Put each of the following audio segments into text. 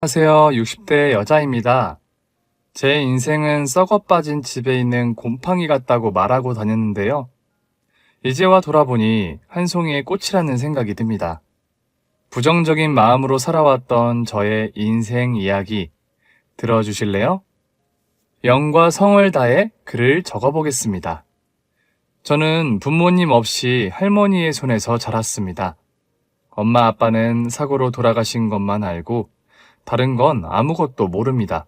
안녕하세요. 60대 여자입니다. 제 인생은 썩어 빠진 집에 있는 곰팡이 같다고 말하고 다녔는데요. 이제와 돌아보니 한 송이의 꽃이라는 생각이 듭니다. 부정적인 마음으로 살아왔던 저의 인생 이야기 들어주실래요? 영과 성을 다해 글을 적어보겠습니다. 저는 부모님 없이 할머니의 손에서 자랐습니다. 엄마 아빠는 사고로 돌아가신 것만 알고 다른 건 아무것도 모릅니다.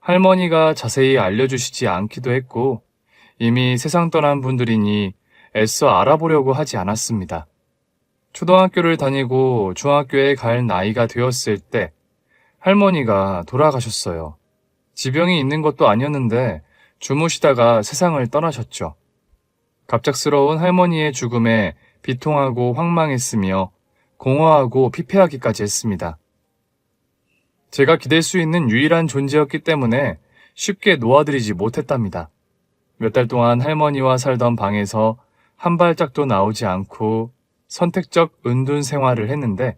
할머니가 자세히 알려주시지 않기도 했고 이미 세상 떠난 분들이니 애써 알아보려고 하지 않았습니다. 초등학교를 다니고 중학교에 갈 나이가 되었을 때 할머니가 돌아가셨어요. 지병이 있는 것도 아니었는데 주무시다가 세상을 떠나셨죠. 갑작스러운 할머니의 죽음에 비통하고 황망했으며 공허하고 피폐하기까지 했습니다. 제가 기댈 수 있는 유일한 존재였기 때문에 쉽게 놓아드리지 못했답니다. 몇 달 동안 할머니와 살던 방에서 한 발짝도 나오지 않고 선택적 은둔 생활을 했는데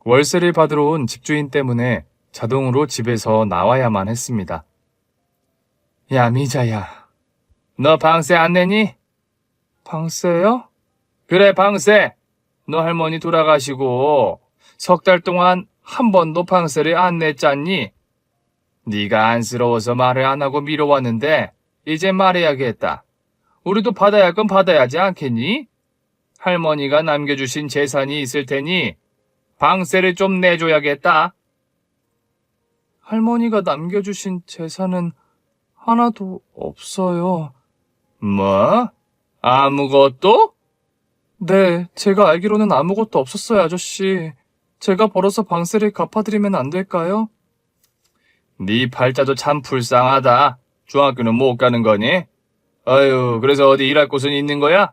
월세를 받으러 온 집주인 때문에 자동으로 집에서 나와야만 했습니다. 야, 미자야. 너 방세 안 내니? 방세요? 그래, 방세. 너 할머니 돌아가시고 석 달 동안 한 번도 방세를 안 냈잖니? 네가 안쓰러워서 말을 안 하고 미뤄왔는데 이제 말해야겠다. 우리도 받아야 할 건 받아야지 않겠니? 할머니가 남겨주신 재산이 있을 테니 방세를 좀 내줘야겠다. 할머니가 남겨주신 재산은 하나도 없어요. 뭐? 아무것도? 네, 제가 알기로는 아무것도 없었어요, 아저씨. 제가 벌어서 방세를 갚아드리면 안 될까요? 네 팔자도 참 불쌍하다. 중학교는 못 가는 거니? 아유, 그래서 어디 일할 곳은 있는 거야?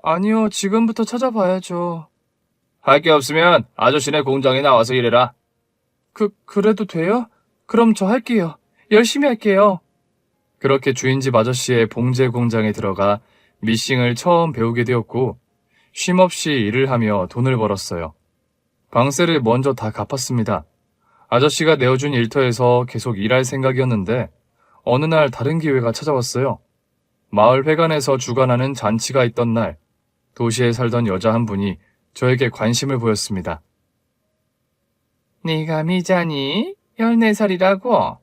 아니요, 지금부터 찾아봐야죠. 할 게 없으면 아저씨네 공장에 나와서 일해라. 그래도 돼요? 그럼 저 할게요. 열심히 할게요. 그렇게 주인집 아저씨의 봉제 공장에 들어가 미싱을 처음 배우게 되었고 쉼없이 일을 하며 돈을 벌었어요. 방세를 먼저 다 갚았습니다. 아저씨가 내어준 일터에서 계속 일할 생각이었는데 어느 날 다른 기회가 찾아왔어요. 마을 회관에서 주관하는 잔치가 있던 날 도시에 살던 여자 한 분이 저에게 관심을 보였습니다. 네가 미자니? 14살이라고?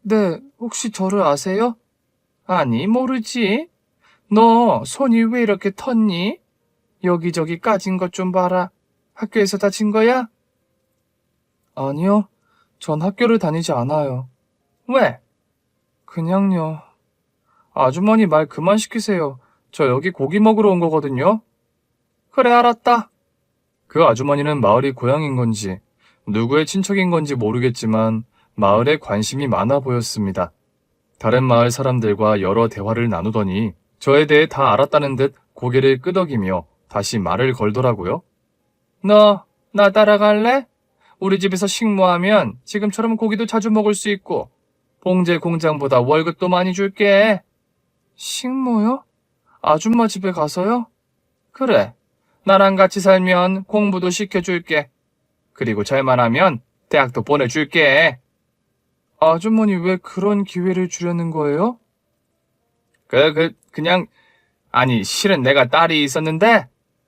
네, 혹시 저를 아세요? 아니, 모르지. 너 손이 왜 이렇게 텄니? 여기저기 까진 것 좀 봐라. 학교에서 다친 거야? 아니요. 전 학교를 다니지 않아요. 왜? 그냥요. 아주머니 말 그만 시키세요. 저 여기 고기 먹으러 온 거거든요. 그래, 알았다. 그 아주머니는 마을이 고향인 건지 누구의 친척인 건지 모르겠지만 마을에 관심이 많아 보였습니다. 다른 마을 사람들과 여러 대화를 나누더니 저에 대해 다 알았다는 듯 고개를 끄덕이며 다시 말을 걸더라고요. 너, 나 따라갈래? 우리 집에서 식모하면 지금처럼 고기도 자주 먹을 수 있고 봉제 공장보다 월급도 많이 줄게. 식모요? 아줌마 집에 가서요? 그래. 나랑 같이 살면 공부도 시켜줄게. 그리고 잘만 하면 대학도 보내줄게. 아주머니 왜 그런 기회를 주려는 거예요? 그냥, 아니, 실은 내가 딸이 있었는데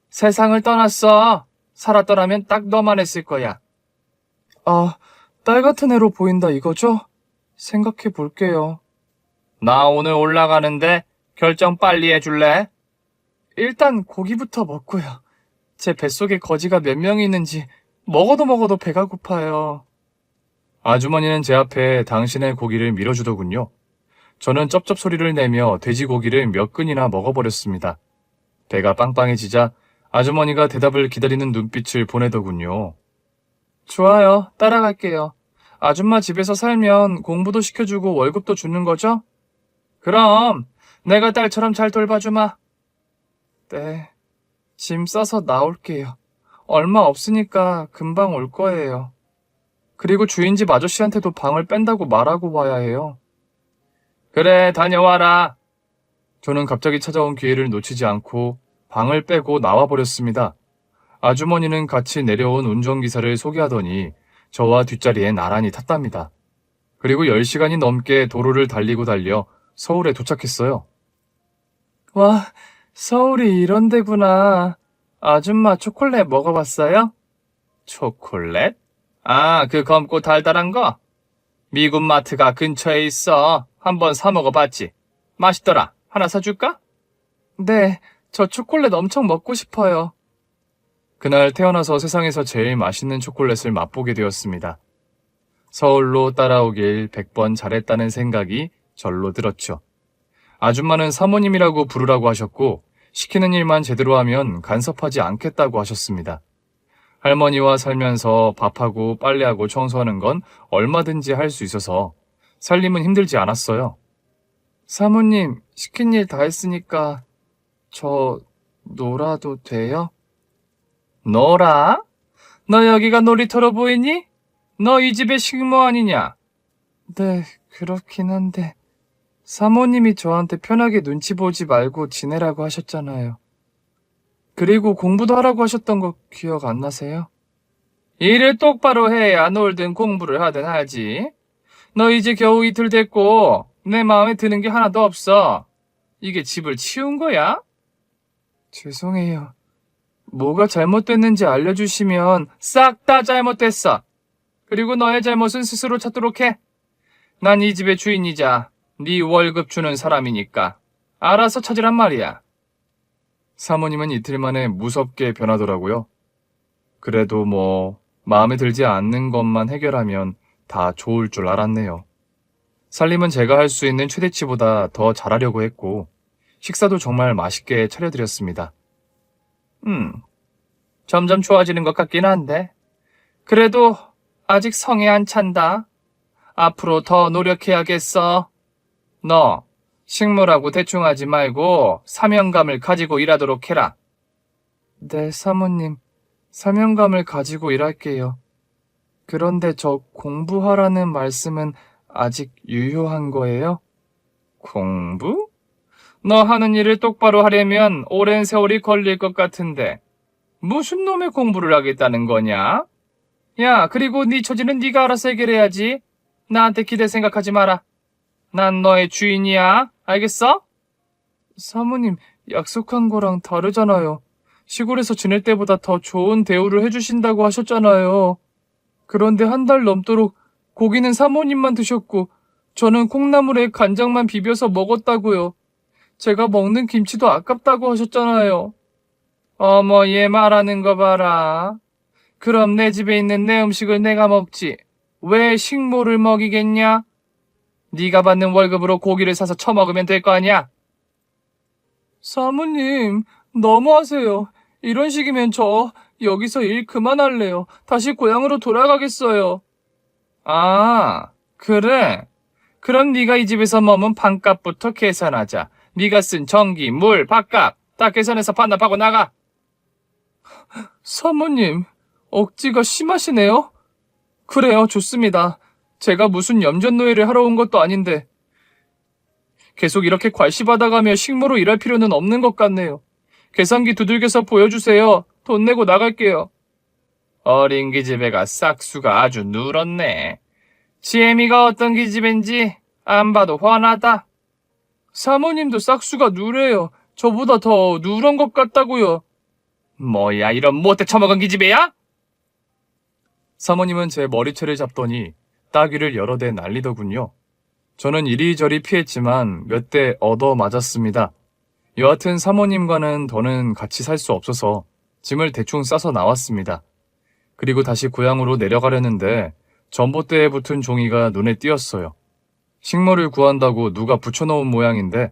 세상을 떠났어. 살았더라면 딱 너만 했을 거야. 아, 딸 같은 애로 보인다 이거죠? 생각해 볼게요. 나 오늘 올라가는데 결정 빨리 해줄래? 일단 고기부터 먹고요. 제 뱃속에 거지가 몇 명이 있는지 먹어도 배가 고파요. 아주머니는 제 앞에 당신의 고기를 밀어주더군요. 저는 쩝쩝 소리를 내며 돼지고기를 몇 근이나 먹어버렸습니다. 배가 빵빵해지자 아주머니가 대답을 기다리는 눈빛을 보내더군요. 좋아요. 따라갈게요. 아줌마 집에서 살면 공부도 시켜주고 월급도 주는 거죠? 그럼 내가 딸처럼 잘 돌봐주마. 네. 짐 싸서 나올게요. 얼마 없으니까 금방 올 거예요. 그리고 주인집 아저씨한테도 방을 뺀다고 말하고 와야 해요. 그래, 다녀와라. 저는 갑자기 찾아온 기회를 놓치지 않고 방을 빼고 나와버렸습니다. 아주머니는 같이 내려온 운전기사를 소개하더니 저와 뒷자리에 나란히 탔답니다. 그리고 10시간이 넘게 도로를 달리고 달려 서울에 도착했어요. 와, 서울이 이런 데구나. 아줌마 초콜릿 먹어봤어요? 초콜릿? 아, 그 검고 달달한 거? 미군 마트가 근처에 있어. 한번 사 먹어봤지. 맛있더라. 하나 사줄까? 네, 저 초콜릿 엄청 먹고 싶어요. 그날 태어나서 세상에서 제일 맛있는 초콜릿을 맛보게 되었습니다. 서울로 따라오길 100번 잘했다는 생각이 절로 들었죠. 아줌마는 사모님이라고 부르라고 하셨고 시키는 일만 제대로 하면 간섭하지 않겠다고 하셨습니다. 할머니와 살면서 밥하고 빨래하고 청소하는 건 얼마든지 할 수 있어서 살림은 힘들지 않았어요. 사모님, 시킨 일 다 했으니까 저 놀아도 돼요? 놀아? 너 여기가 놀이터로 보이니? 너 이 집의 식모 아니냐? 네, 그렇긴 한데 사모님이 저한테 편하게 눈치 보지 말고 지내라고 하셨잖아요. 그리고 공부도 하라고 하셨던 거 기억 안 나세요? 일을 똑바로 해야 놀든 공부를 하든 하지. 너 이제 겨우 이틀 됐고 내 마음에 드는 게 하나도 없어. 이게 집을 치운 거야? 죄송해요. 뭐가 잘못됐는지 알려주시면 싹 다 잘못됐어. 그리고 너의 잘못은 스스로 찾도록 해. 난 이 집의 주인이자 네 월급 주는 사람이니까 알아서 찾으란 말이야. 사모님은 이틀 만에 무섭게 변하더라고요. 그래도 마음에 들지 않는 것만 해결하면 다 좋을 줄 알았네요. 살림은 제가 할 수 있는 최대치보다 더 잘하려고 했고 식사도 정말 맛있게 차려드렸습니다. 점점 좋아지는 것 같긴 한데 그래도 아직 성에 안 찬다. 앞으로 더 노력해야겠어. 너 식모라고 대충 하지 말고 사명감을 가지고 일하도록 해라. 네, 사모님. 사명감을 가지고 일할게요. 그런데 저 공부하라는 말씀은 아직 유효한 거예요? 공부? 너 하는 일을 똑바로 하려면 오랜 세월이 걸릴 것 같은데 무슨 놈의 공부를 하겠다는 거냐? 야, 그리고 네 처지는 네가 알아서 해결해야지. 나한테 기댈 생각하지 마라. 난 너의 주인이야. 알겠어? 사모님, 약속한 거랑 다르잖아요. 시골에서 지낼 때보다 더 좋은 대우를 해주신다고 하셨잖아요. 그런데 한 달 넘도록 고기는 사모님만 드셨고 저는 콩나물에 간장만 비벼서 먹었다고요. 제가 먹는 김치도 아깝다고 하셨잖아요. 어머, 얘 말하는 거 봐라. 그럼 내 집에 있는 내 음식을 내가 먹지. 왜 식모를 먹이겠냐? 네가 받는 월급으로 고기를 사서 처먹으면 될 거 아니야? 사모님, 너무하세요. 이런 식이면 저 여기서 일 그만할래요. 다시 고향으로 돌아가겠어요. 아, 그래. 그럼 네가 이 집에서 머문 반값부터 계산하자. 네가 쓴 전기, 물, 밥값 다 계산해서 반납하고 나가. 사모님, 억지가 심하시네요. 그래요, 좋습니다. 제가 무슨 염전노예를 하러 온 것도 아닌데 계속 이렇게 괄시받아가며 식모로 일할 필요는 없는 것 같네요. 계산기 두들겨서 보여주세요. 돈 내고 나갈게요. 어린 기집애가 싹수가 아주 누렇네. 지혜미가 어떤 기집애인지 안 봐도 훤하다. 사모님도 싹수가 누래요. 저보다 더 누런 것 같다고요. 뭐야, 이런 못돼 처먹은 기집애야? 사모님은 제 머리채를 잡더니 따귀를 여러 대 날리더군요. 저는 이리저리 피했지만 몇 대 얻어 맞았습니다. 여하튼 사모님과는 더는 같이 살 수 없어서 짐을 대충 싸서 나왔습니다. 그리고 다시 고향으로 내려가려는데 전봇대에 붙은 종이가 눈에 띄었어요. 식모를 구한다고 누가 붙여놓은 모양인데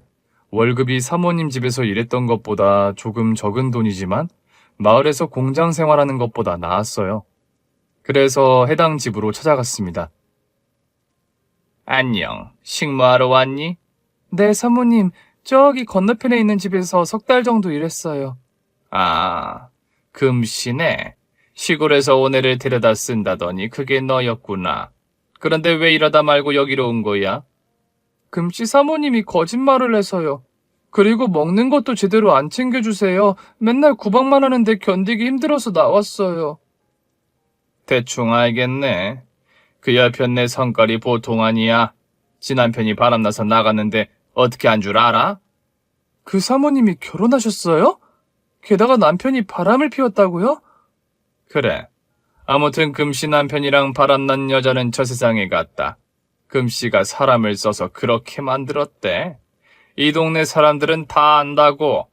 월급이 사모님 집에서 일했던 것보다 조금 적은 돈이지만 마을에서 공장 생활하는 것보다 나았어요. 그래서 해당 집으로 찾아갔습니다. 안녕, 식모하러 왔니? 네, 사모님. 저기 건너편에 있는 집에서 석 달 정도 일했어요. 아, 금시네. 시골에서 온 애를 데려다 쓴다더니 그게 너였구나. 그런데 왜 이러다 말고 여기로 온 거야? 금씨 사모님이 거짓말을 해서요. 그리고 먹는 것도 제대로 안 챙겨주세요. 맨날 구박만 하는데 견디기 힘들어서 나왔어요. 대충 알겠네. 그 여편네 성깔이 보통 아니야. 지 남편이 바람나서 나갔는데 어떻게 한 줄 알아? 그 사모님이 결혼하셨어요? 게다가 남편이 바람을 피웠다고요? 그래. 아무튼 금씨 남편이랑 바람난 여자는 저 세상에 갔다. 금씨가 사람을 써서 그렇게 만들었대. 이 동네 사람들은 다 안다고.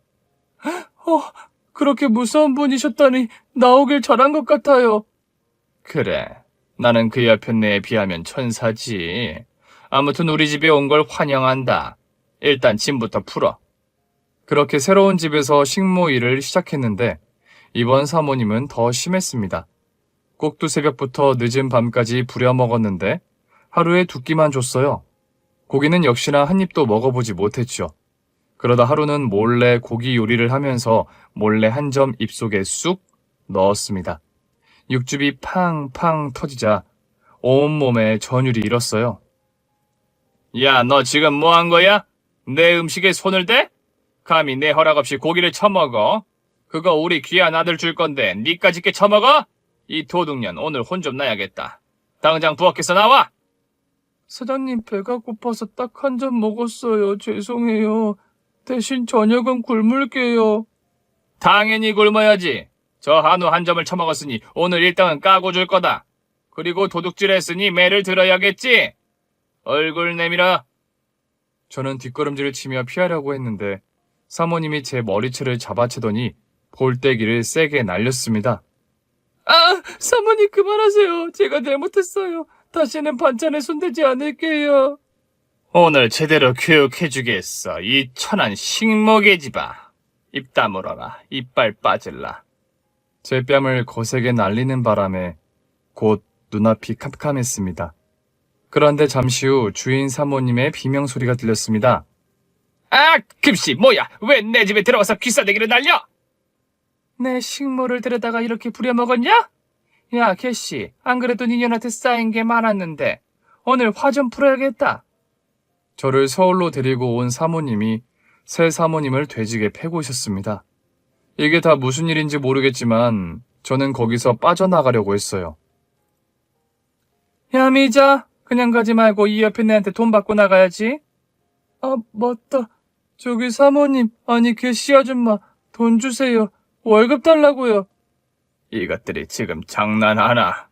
어, 그렇게 무서운 분이셨다니 나오길 잘한 것 같아요. 그래. 나는 그 여편네에 비하면 천사지. 아무튼 우리 집에 온 걸 환영한다. 일단 짐부터 풀어. 그렇게 새로운 집에서 식모 일을 시작했는데 이번 사모님은 더 심했습니다. 꼭두 새벽부터 늦은 밤까지 부려먹었는데 하루에 2끼만 줬어요. 고기는 역시나 한 입도 먹어보지 못했죠. 그러다 하루는 몰래 고기 요리를 하면서 몰래 한 점 입속에 쑥 넣었습니다. 육즙이 팡팡 터지자 온몸에 전율이 일었어요. 야, 너 지금 뭐 한 거야? 내 음식에 손을 대? 감히 내 허락 없이 고기를 처먹어? 그거 우리 귀한 아들 줄 건데 니까짓 게 처먹어? 이 도둑년 오늘 혼 좀 나야겠다. 당장 부엌에서 나와! 사장님 배가 고파서 딱 한 점 먹었어요. 죄송해요. 대신 저녁은 굶을게요. 당연히 굶어야지. 저 한우 한 점을 처먹었으니 오늘 일당은 까고 줄 거다. 그리고 도둑질했으니 매를 들어야겠지. 얼굴 내밀어. 저는 뒷걸음질을 치며 피하려고 했는데 사모님이 제 머리채를 잡아채더니 볼때기를 세게 날렸습니다. 아, 사모님 그만하세요. 제가 잘못했어요. 다시는 반찬에 손대지 않을게요. 오늘 제대로 교육해주겠어. 이 천한 식모계집아. 입 다물어라. 이빨 빠질라. 제 뺨을 거세게 날리는 바람에 곧 눈앞이 캄캄했습니다. 그런데 잠시 후 주인 사모님의 비명소리가 들렸습니다. 아, 금씨 뭐야? 왜 내 집에 들어와서 귀싸대기를 날려? 내 식모를 데려다가 이렇게 부려먹었냐? 야, 개씨, 안 그래도 니년한테 쌓인 게 많았는데 오늘 화 좀 풀어야겠다. 저를 서울로 데리고 온 사모님이 새 사모님을 돼지게 패고 있었습니다. 이게 다 무슨 일인지 모르겠지만 저는 거기서 빠져나가려고 했어요. 야, 미자, 그냥 가지 말고 이 옆에 내한테 돈 받고 나가야지. 아, 맞다. 저기 사모님, 아니 개씨 아줌마, 돈 주세요. 월급 달라고요. 이것들이 지금 장난하나?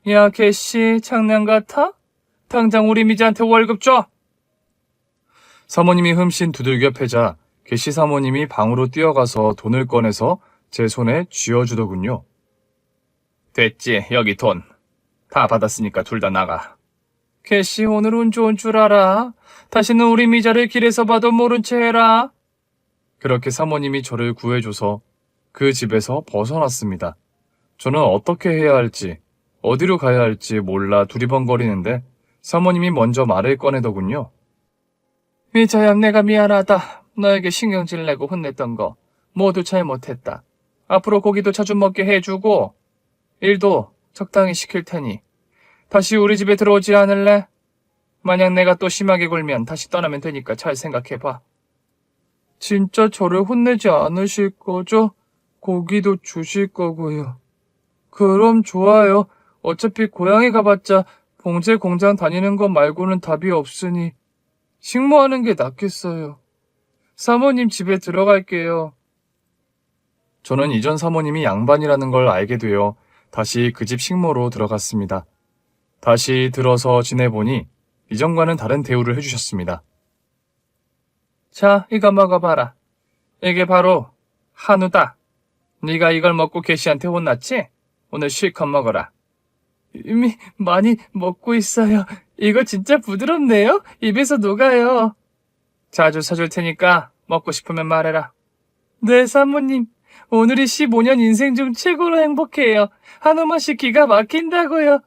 야, 개씨, 장난 같아? 당장 우리 미자한테 월급 줘! 사모님이 흠씬 두들겨 패자 개씨 사모님이 방으로 뛰어가서 돈을 꺼내서 제 손에 쥐어주더군요. 됐지, 여기 돈. 다 받았으니까 둘 다 나가. 개씨, 오늘 운 좋은 줄 알아. 다시는 우리 미자를 길에서 봐도 모른 채 해라. 그렇게 사모님이 저를 구해줘서 그 집에서 벗어났습니다. 저는 어떻게 해야 할지, 어디로 가야 할지 몰라 두리번거리는데 사모님이 먼저 말을 꺼내더군요. 미자야, 내가 미안하다. 너에게 신경질 내고 혼냈던 거 모두 잘못했다. 앞으로 고기도 자주 먹게 해주고 일도 적당히 시킬 테니 다시 우리 집에 들어오지 않을래? 만약 내가 또 심하게 굴면 다시 떠나면 되니까 잘 생각해봐. 진짜 저를 혼내지 않으실 거죠? 고기도 주실 거고요. 그럼 좋아요. 어차피 고향에 가봤자 봉제 공장 다니는 것 말고는 답이 없으니 식모하는 게 낫겠어요. 사모님 집에 들어갈게요. 저는 이전 사모님이 양반이라는 걸 알게 되어 다시 그 집 식모로 들어갔습니다. 다시 들어서 지내보니 이전과는 다른 대우를 해주셨습니다. 자, 이거 먹어봐라. 이게 바로 한우다. 네가 이걸 먹고 개씨한테 혼났지? 오늘 실컷 먹어라. 이미 많이 먹고 있어요. 이거 진짜 부드럽네요. 입에서 녹아요. 자주 사줄 테니까 먹고 싶으면 말해라. 네, 사모님. 오늘이 15년 인생 중 최고로 행복해요. 한우 맛이 기가 막힌다고요.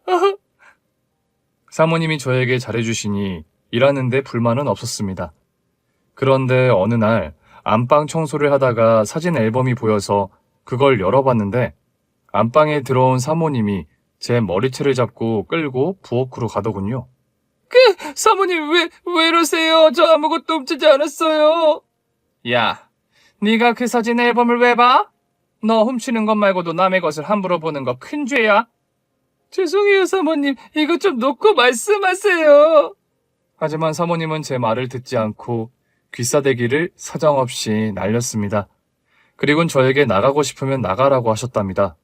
사모님이 저에게 잘해주시니 일하는데 불만은 없었습니다. 그런데 어느 날 안방 청소를 하다가 사진 앨범이 보여서 그걸 열어봤는데 안방에 들어온 사모님이 제 머리채를 잡고 끌고 부엌으로 가더군요. 사모님 왜 이러세요? 저 아무것도 훔치지 않았어요. 야, 네가 그 사진 앨범을 왜 봐? 너 훔치는 것 말고도 남의 것을 함부로 보는 거 큰 죄야. 죄송해요, 사모님. 이거 좀 놓고 말씀하세요. 하지만 사모님은 제 말을 듣지 않고 귀싸대기를 사정없이 날렸습니다. 그리고는 저에게 나가고 싶으면 나가라고 하셨답니다.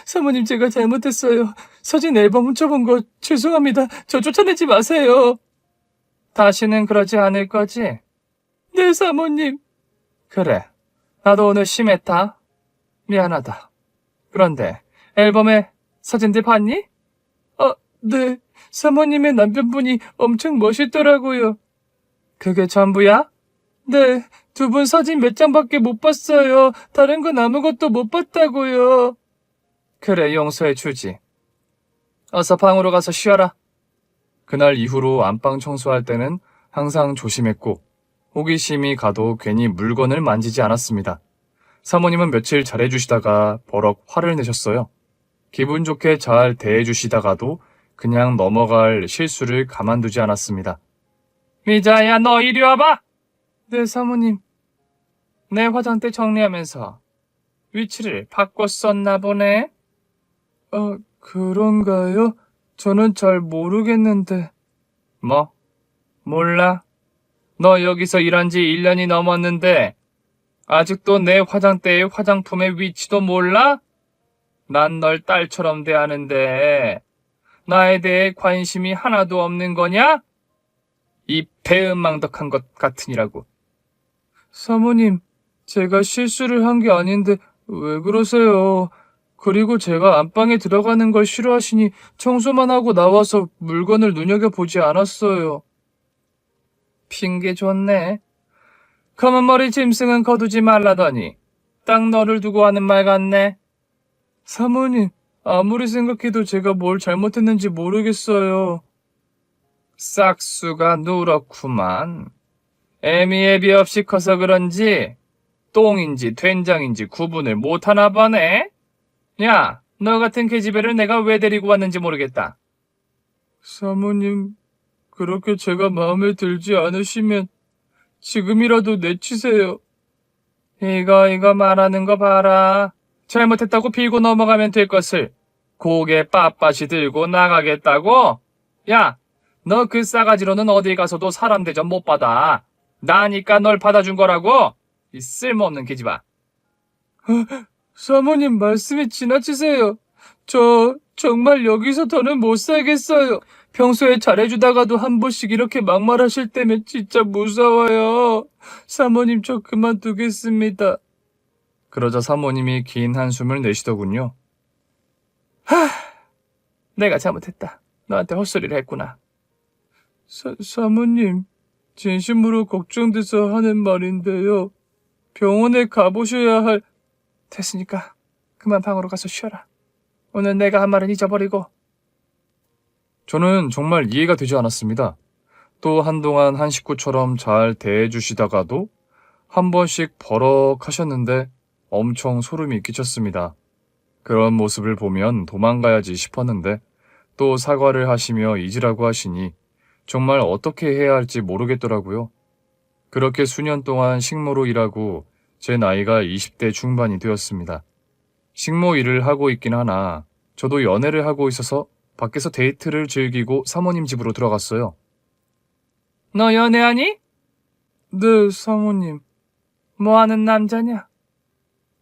사모님, 제가 잘못했어요. 사진 앨범 훔쳐본 거 죄송합니다. 저 쫓아내지 마세요. 다시는 그러지 않을 거지? 네, 사모님. 그래, 나도 오늘 심했다. 미안하다. 그런데 앨범에 사진들 봤니? 네. 사모님의 남편분이 엄청 멋있더라고요. 그게 전부야? 네. 두 분 사진 몇 장밖에 못 봤어요. 다른 건 아무것도 못 봤다고요. 그래, 용서해 주지. 어서 방으로 가서 쉬어라. 그날 이후로 안방 청소할 때는 항상 조심했고 호기심이 가도 괜히 물건을 만지지 않았습니다. 사모님은 며칠 잘해주시다가 버럭 화를 내셨어요. 기분 좋게 잘 대해주시다가도 그냥 넘어갈 실수를 가만두지 않았습니다. 미자야, 너 이리 와봐! 네, 사모님. 내 화장대 정리하면서 위치를 바꿨었나 보네? 그런가요? 저는 잘 모르겠는데. 뭐? 몰라? 너 여기서 일한 지 1년이 넘었는데 아직도 내 화장대의 화장품의 위치도 몰라? 난 널 딸처럼 대하는데 나에 대해 관심이 하나도 없는 거냐? 이 배은망덕한 것 같으니라고. 사모님, 제가 실수를 한 게 아닌데 왜 그러세요? 그리고 제가 안방에 들어가는 걸 싫어하시니 청소만 하고 나와서 물건을 눈여겨보지 않았어요. 핑계 좋네. 검은 머리 짐승은 거두지 말라더니 딱 너를 두고 하는 말 같네. 사모님, 아무리 생각해도 제가 뭘 잘못했는지 모르겠어요. 싹수가 누렇구만. 애미애비 없이 커서 그런지 똥인지 된장인지 구분을 못하나 보네. 야, 너 같은 계집애를 내가 왜 데리고 왔는지 모르겠다. 사모님, 그렇게 제가 마음에 들지 않으시면 지금이라도 내치세요. 이거 말하는 거 봐라. 잘못했다고 빌고 넘어가면 될 것을 고개 빳빳이 들고 나가겠다고? 야, 너 그 싸가지로는 어디 가서도 사람 대접 못 받아. 나니까 널 받아준 거라고? 이 쓸모없는 계집아. 사모님, 말씀이 지나치세요. 저 정말 여기서 더는 못 살겠어요. 평소에 잘해주다가도 한 번씩 이렇게 막말하실 때면 진짜 무서워요. 사모님, 저 그만두겠습니다. 그러자 사모님이 긴 한숨을 내쉬더군요. 내가 잘못했다. 너한테 헛소리를 했구나. 사모님, 진심으로 걱정돼서 하는 말인데요. 병원에 가보셔야 할... 됐으니까 그만 방으로 가서 쉬어라. 오늘 내가 한 말은 잊어버리고. 저는 정말 이해가 되지 않았습니다. 또 한동안 한 식구처럼 잘 대해주시다가도 한 번씩 버럭하셨는데 엄청 소름이 끼쳤습니다. 그런 모습을 보면 도망가야지 싶었는데 또 사과를 하시며 잊으라고 하시니 정말 어떻게 해야 할지 모르겠더라고요. 그렇게 수년 동안 식모로 일하고 제 나이가 20대 중반이 되었습니다. 식모 일을 하고 있긴 하나 저도 연애를 하고 있어서 밖에서 데이트를 즐기고 사모님 집으로 들어갔어요. 너 연애하니? 네, 사모님. 뭐 하는 남자냐?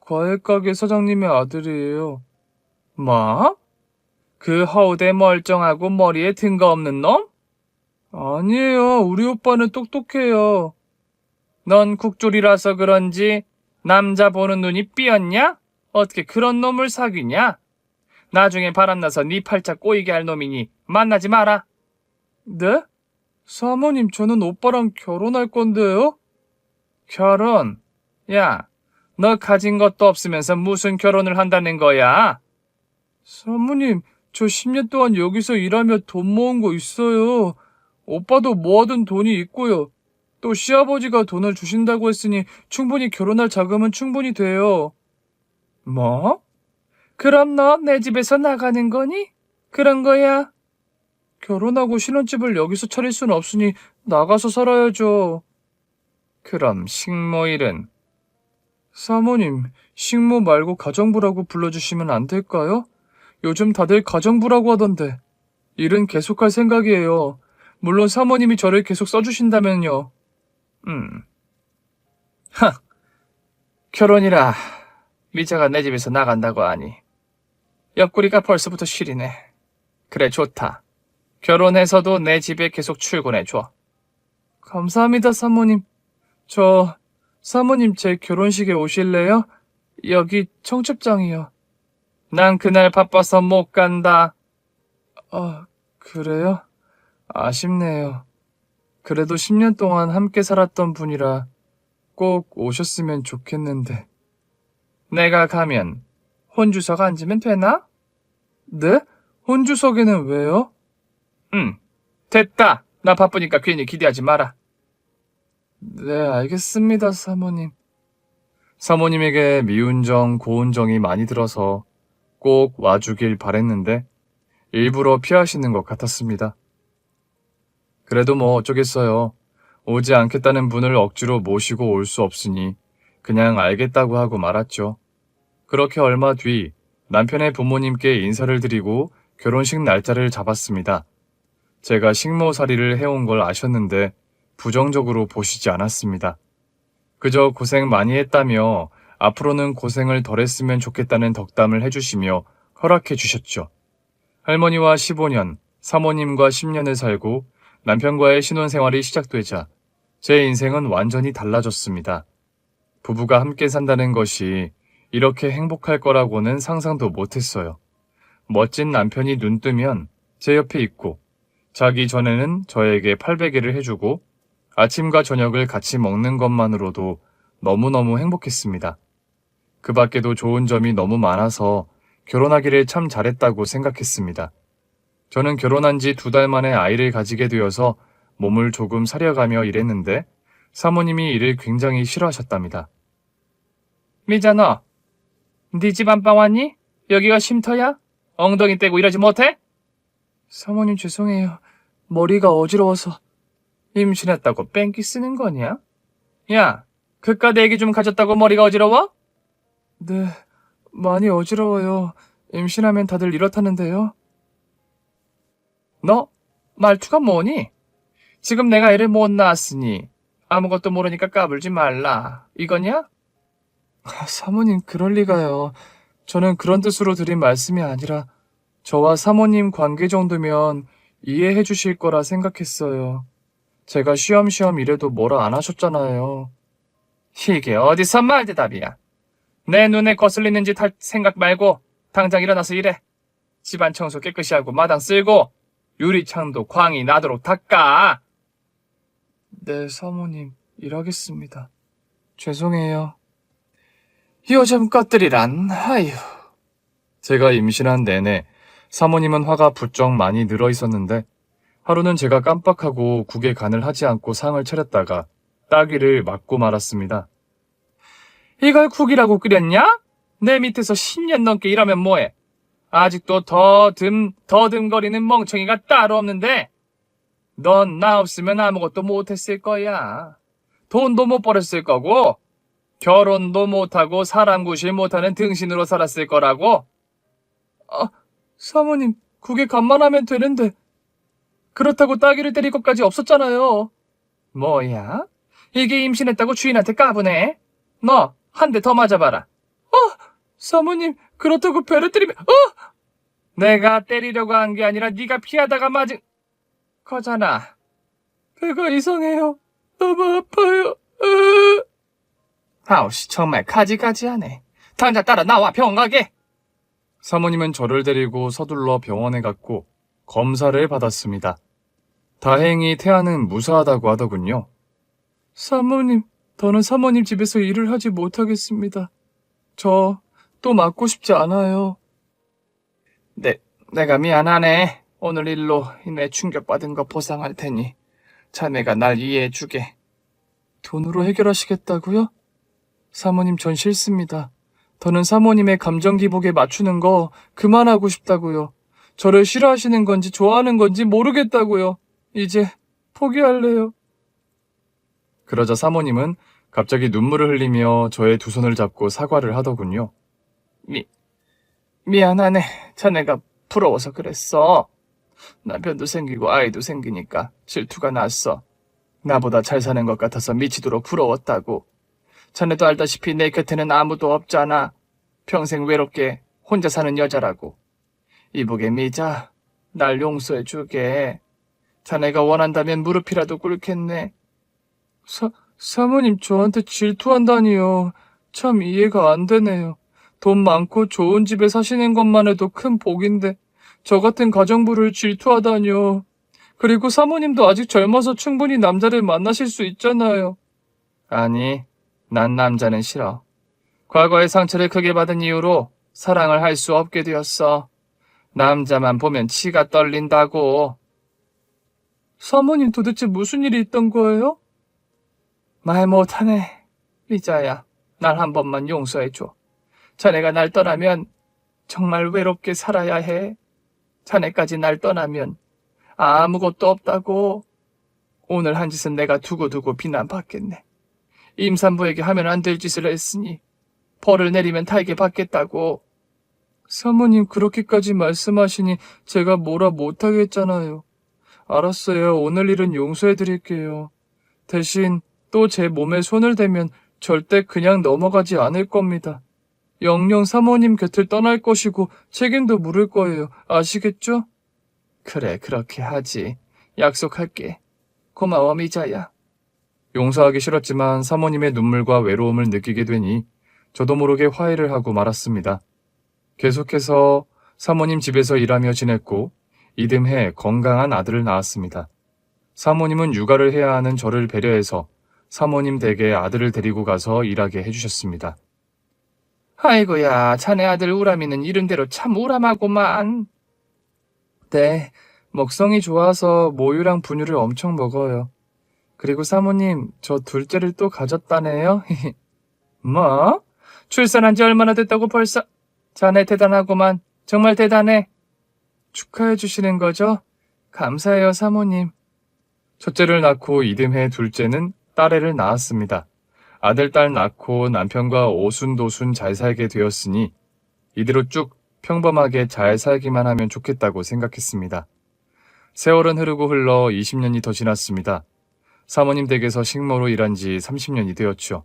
과일가게 사장님의 아들이에요. 뭐? 그 허우대 멀쩡하고 머리에 든거 없는 놈? 아니에요. 우리 오빠는 똑똑해요. 넌 국졸이라서 그런지 남자 보는 눈이 삐었냐? 어떻게 그런 놈을 사귀냐? 나중에 바람나서 네 팔자 꼬이게 할 놈이니 만나지 마라. 네? 사모님, 저는 오빠랑 결혼할 건데요? 결혼? 야, 너 가진 것도 없으면서 무슨 결혼을 한다는 거야? 사모님, 저 10년 동안 여기서 일하며 돈 모은 거 있어요. 오빠도 모아둔 돈이 있고요. 또 시아버지가 돈을 주신다고 했으니 충분히 결혼할 자금은 충분히 돼요. 뭐? 그럼 너 내 집에서 나가는 거니? 그런 거야? 결혼하고 신혼집을 여기서 차릴 수는 없으니 나가서 살아야죠. 그럼 식모일은? 사모님, 식모 말고 가정부라고 불러주시면 안 될까요? 요즘 다들 가정부라고 하던데. 일은 계속할 생각이에요. 물론 사모님이 저를 계속 써주신다면요. 하, 결혼이라 미자가 내 집에서 나간다고 하니 옆구리가 벌써부터 시리네. 그래, 좋다. 결혼해서도 내 집에 계속 출근해줘. 감사합니다, 사모님. 사모님 제 결혼식에 오실래요? 여기 청첩장이요. 난 그날 바빠서 못 간다. 아, 그래요? 아쉽네요. 그래도 10년 동안 함께 살았던 분이라 꼭 오셨으면 좋겠는데. 내가 가면 혼주석 앉으면 되나? 네? 혼주석에는 왜요? 됐다. 나 바쁘니까 괜히 기대하지 마라. 네, 알겠습니다, 사모님. 사모님에게 미운정, 고운정이 많이 들어서 꼭 와주길 바랬는데 일부러 피하시는 것 같았습니다. 그래도 뭐 어쩌겠어요. 오지 않겠다는 분을 억지로 모시고 올 수 없으니 그냥 알겠다고 하고 말았죠. 그렇게 얼마 뒤 남편의 부모님께 인사를 드리고 결혼식 날짜를 잡았습니다. 제가 식모살이를 해온 걸 아셨는데 부정적으로 보시지 않았습니다. 그저 고생 많이 했다며 앞으로는 고생을 덜 했으면 좋겠다는 덕담을 해주시며 허락해 주셨죠. 할머니와 15년, 사모님과 10년을 살고 남편과의 신혼생활이 시작되자 제 인생은 완전히 달라졌습니다. 부부가 함께 산다는 것이 이렇게 행복할 거라고는 상상도 못했어요. 멋진 남편이 눈 뜨면 제 옆에 있고 자기 전에는 저에게 팔베개를 해주고 아침과 저녁을 같이 먹는 것만으로도 너무너무 행복했습니다. 그 밖에도 좋은 점이 너무 많아서 결혼하기를 참 잘했다고 생각했습니다. 저는 결혼한 지 2달 만에 아이를 가지게 되어서 몸을 조금 사려가며 일했는데 사모님이 이를 굉장히 싫어하셨답니다. 미자 너, 네 집 안방 왔니? 여기가 쉼터야? 엉덩이 떼고 이러지 못해? 사모님 죄송해요. 머리가 어지러워서. 임신했다고 뺑기 쓰는 거냐? 야, 그깟 애기 좀 가졌다고 머리가 어지러워? 네, 많이 어지러워요. 임신하면 다들 이렇다는데요. 너 말투가 뭐니? 지금 내가 애를 못 낳았으니 아무것도 모르니까 까불지 말라. 이거냐? 사모님 그럴 리가요. 저는 그런 뜻으로 드린 말씀이 아니라 저와 사모님 관계 정도면 이해해 주실 거라 생각했어요. 제가 쉬엄쉬엄 이래도 뭐라 안 하셨잖아요. 이게 어디서 말대답이야. 내 눈에 거슬리는 짓 할 생각 말고 당장 일어나서 일해. 집안 청소 깨끗이 하고 마당 쓸고 유리창도 광이 나도록 닦아. 네, 사모님. 일하겠습니다. 죄송해요. 요즘 것들이란, 아휴. 제가 임신한 내내 사모님은 화가 부쩍 많이 늘어 있었는데 하루는 제가 깜빡하고 국에 간을 하지 않고 상을 차렸다가 따귀를 맞고 말았습니다. 이걸 국이라고 끓였냐? 내 밑에서 10년 넘게 일하면 뭐해? 아직도 더듬거리는 멍청이가 따로 없는데 넌 나 없으면 아무것도 못했을 거야. 돈도 못 벌었을 거고 결혼도 못하고 사람 구실 못하는 등신으로 살았을 거라고. 사모님 국에 간만 하면 되는데 그렇다고 따귀를 때릴 것까지 없었잖아요. 뭐야? 이게 임신했다고 주인한테 까부네? 너 한 대 더 맞아봐라. 사모님 그렇다고 배를 때리면 내가 때리려고 한 게 아니라 네가 피하다가 맞은 거잖아. 배가 이상해요. 너무 아파요. 아우씨 정말 가지가지하네. 당장 따라 나와 병원 가게. 사모님은 저를 데리고 서둘러 병원에 갔고 검사를 받았습니다. 다행히 태아는 무사하다고 하더군요. 사모님, 더는 사모님 집에서 일을 하지 못하겠습니다. 저 또 맞고 싶지 않아요. 내가 미안하네. 오늘 일로 내 충격받은 거 보상할 테니 자네가 날 이해해주게. 돈으로 해결하시겠다고요? 사모님 전 싫습니다. 더는 사모님의 감정 기복에 맞추는 거 그만하고 싶다고요. 저를 싫어하시는 건지 좋아하는 건지 모르겠다고요. 이제 포기할래요. 그러자 사모님은 갑자기 눈물을 흘리며 저의 두 손을 잡고 사과를 하더군요. 미안하네. 자네가 부러워서 그랬어. 남편도 생기고 아이도 생기니까 질투가 났어. 나보다 잘 사는 것 같아서 미치도록 부러웠다고. 자네도 알다시피 내 곁에는 아무도 없잖아. 평생 외롭게 혼자 사는 여자라고. 이보게 미자, 날 용서해주게. 자네가 원한다면 무릎이라도 꿇겠네. 사모님 저한테 질투한다니요. 참 이해가 안 되네요. 돈 많고 좋은 집에 사시는 것만 해도 큰 복인데 저 같은 가정부를 질투하다니요. 그리고 사모님도 아직 젊어서 충분히 남자를 만나실 수 있잖아요. 아니, 난 남자는 싫어. 과거에 상처를 크게 받은 이유로 사랑을 할 수 없게 되었어. 남자만 보면 치가 떨린다고. 사모님 도대체 무슨 일이 있던 거예요? 말 못하네. 미자야, 날 한 번만 용서해줘. 자네가 날 떠나면 정말 외롭게 살아야 해. 자네까지 날 떠나면 아무것도 없다고. 오늘 한 짓은 내가 두고두고 비난받겠네. 임산부에게 하면 안 될 짓을 했으니 벌을 내리면 달게 받겠다고. 사모님 그렇게까지 말씀하시니 제가 뭐라 못하겠잖아요. 알았어요. 오늘 일은 용서해드릴게요. 대신 또 제 몸에 손을 대면 절대 그냥 넘어가지 않을 겁니다. 영영 사모님 곁을 떠날 것이고 책임도 물을 거예요. 아시겠죠? 그래, 그렇게 하지. 약속할게. 고마워, 미자야. 용서하기 싫었지만 사모님의 눈물과 외로움을 느끼게 되니 저도 모르게 화해를 하고 말았습니다. 계속해서 사모님 집에서 일하며 지냈고 이듬해 건강한 아들을 낳았습니다. 사모님은 육아를 해야 하는 저를 배려해서 사모님 댁에 아들을 데리고 가서 일하게 해주셨습니다. 아이고야, 자네 아들 우람이는 이른대로 참 우람하구만. 네, 먹성이 좋아서 모유랑 분유를 엄청 먹어요. 그리고 사모님, 저 둘째를 또 가졌다네요. 뭐? 출산한 지 얼마나 됐다고 벌써? 자네 대단하구만. 정말 대단해. 축하해 주시는 거죠? 감사해요, 사모님. 첫째를 낳고 이듬해 둘째는 딸애를 낳았습니다. 아들, 딸 낳고 남편과 오순도순 잘 살게 되었으니 이대로 쭉 평범하게 잘 살기만 하면 좋겠다고 생각했습니다. 세월은 흐르고 흘러 20년이 더 지났습니다. 사모님 댁에서 식모로 일한 지 30년이 되었죠.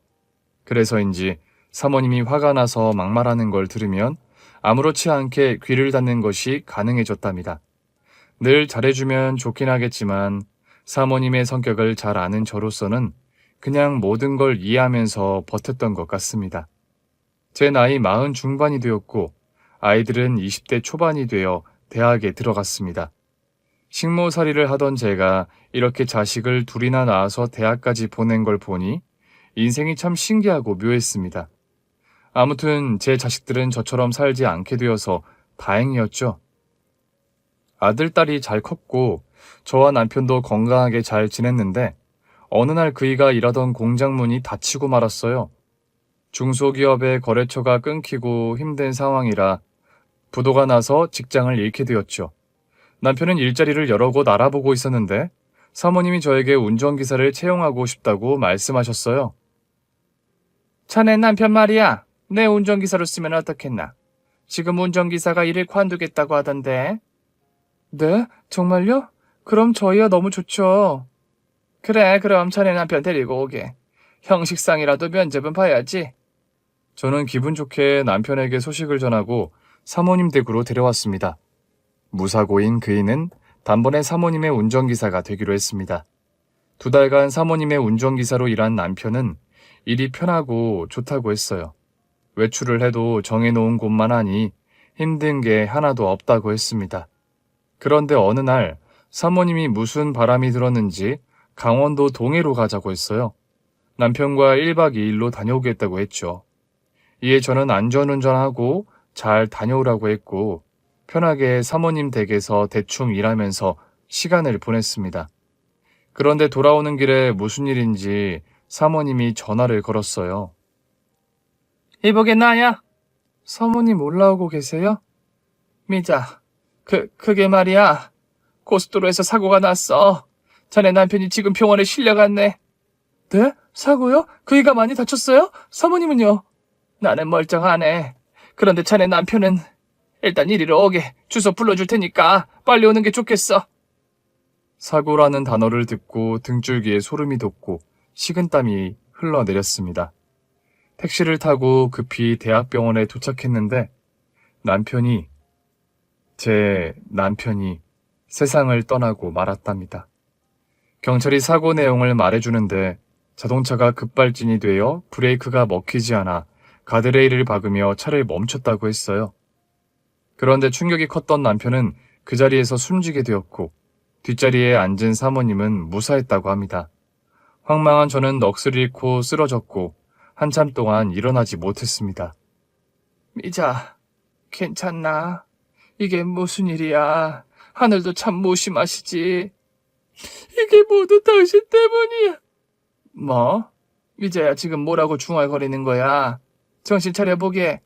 그래서인지 사모님이 화가 나서 막말하는 걸 들으면 아무렇지 않게 귀를 닫는 것이 가능해졌답니다. 늘 잘해주면 좋긴 하겠지만 사모님의 성격을 잘 아는 저로서는 그냥 모든 걸 이해하면서 버텼던 것 같습니다. 제 나이 40 중반이 되었고 아이들은 20대 초반이 되어 대학에 들어갔습니다. 식모살이를 하던 제가 이렇게 자식을 둘이나 낳아서 대학까지 보낸 걸 보니 인생이 참 신기하고 묘했습니다. 아무튼 제 자식들은 저처럼 살지 않게 되어서 다행이었죠. 아들, 딸이 잘 컸고 저와 남편도 건강하게 잘 지냈는데 어느 날 그이가 일하던 공장 문이 닫히고 말았어요. 중소기업의 거래처가 끊기고 힘든 상황이라 부도가 나서 직장을 잃게 되었죠. 남편은 일자리를 여러 곳 알아보고 있었는데 사모님이 저에게 운전기사를 채용하고 싶다고 말씀하셨어요. 자네 남편 말이야. 내 운전기사로 쓰면 어떻겠나? 지금 운전기사가 일을 관두겠다고 하던데. 네? 정말요? 그럼 저희야 너무 좋죠. 그래, 그럼 자네 남편 데리고 오게. 형식상이라도 면접은 봐야지. 저는 기분 좋게 남편에게 소식을 전하고 사모님 댁으로 데려왔습니다. 무사고인 그이는 단번에 사모님의 운전기사가 되기로 했습니다. 2달간 사모님의 운전기사로 일한 남편은 일이 편하고 좋다고 했어요. 외출을 해도 정해놓은 곳만 하니 힘든 게 하나도 없다고 했습니다. 그런데 어느 날 사모님이 무슨 바람이 들었는지 강원도 동해로 가자고 했어요. 남편과 1박 2일로 다녀오겠다고 했죠. 이에 저는 안전운전하고 잘 다녀오라고 했고 편하게 사모님 댁에서 대충 일하면서 시간을 보냈습니다. 그런데 돌아오는 길에 무슨 일인지 사모님이 전화를 걸었어요. 이보게 나야. 사모님 올라오고 계세요? 미자, 그게 말이야. 고속도로에서 사고가 났어. 자네 남편이 지금 병원에 실려갔네. 네? 사고요? 그이가 많이 다쳤어요? 사모님은요? 나는 멀쩡하네. 그런데 자네 남편은 일단 이리로 오게 주소 불러줄 테니까 빨리 오는 게 좋겠어. 사고라는 단어를 듣고 등줄기에 소름이 돋고 식은땀이 흘러내렸습니다. 택시를 타고 급히 대학병원에 도착했는데 제 남편이 세상을 떠나고 말았답니다. 경찰이 사고 내용을 말해주는데 자동차가 급발진이 되어 브레이크가 먹히지 않아 가드레일을 박으며 차를 멈췄다고 했어요. 그런데 충격이 컸던 남편은 그 자리에서 숨지게 되었고 뒷자리에 앉은 사모님은 무사했다고 합니다. 황망한 저는 넋을 잃고 쓰러졌고 한참 동안 일어나지 못했습니다. 미자, 괜찮나? 이게 무슨 일이야? 하늘도 참 무심하시지. 이게 모두 당신 때문이야. 뭐? 미자야, 지금 뭐라고 중얼거리는 거야? 정신 차려보게.